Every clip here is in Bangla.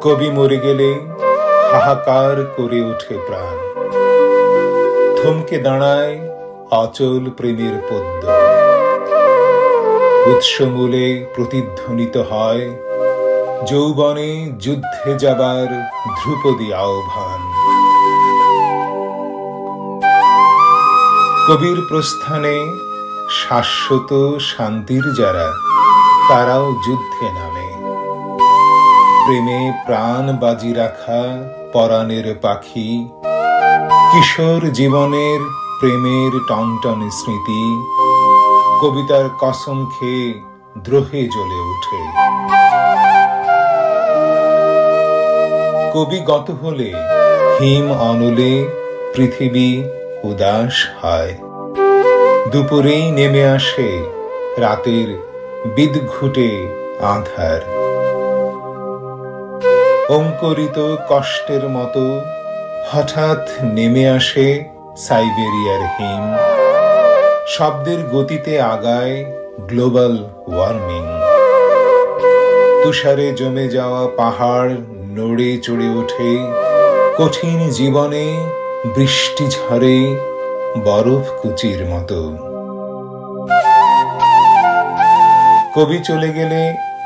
কবি মরে গেলে হাহাকার করে ওঠে প্রাণ, থমকে দাঁড়ায় অচল প্রেমের পদ্ম, উৎসমূলে প্রতিধ্বনিত হয় যৌবনে যুদ্ধে যাবার ধ্রুপদী আহ্বান। কবির প্রস্থানে শাশ্বত শান্তির যারা, তারাও যুদ্ধে নামে। প্রেমে প্রাণ বাজি রাখা পরাণের পাখি, কিশোর জীবনের প্রেমের টনটন স্মৃতি কবিতার কসম খেয়ে দ্রোহে জ্বলে ওঠে। কবি গত হলে হিম অনলে পৃথিবী উদাস হয়, দুপুরেই নেমে আসে রাতের বিদঘুটে আঁধার। অঙ্কুরিত কষ্টের মতো হঠাৎ নেমে আসে সাইবেরিয়ার হিম, শব্দের গতিতে আগায় গ্লোবাল ওয়ার্মিং। তুষারে জমে যাওয়া পাহাড় নড়ে চড়ে ওঠে কঠিন জীবনে বৃষ্টি ঝরে বরফ কুচির মতো। কবি চলে গেলে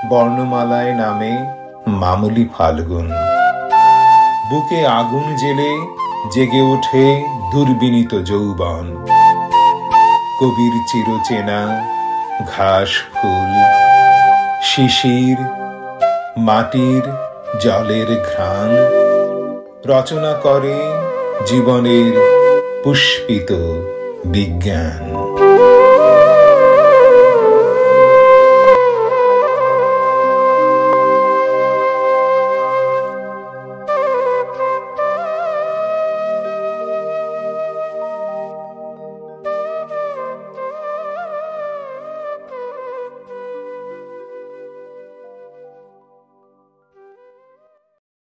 বর্ণমালায় নামে মামুলি ফাল্গুন, বুকে আগুন জেলে জেগে ওঠে দুর্বিনীত যৌবন। কবির চিরচেনা ঘাস ফুল, শিশির, মাটির জলের ঘ্রাণ রচনা করে জীবনের পুষ্পিত বিজ্ঞান।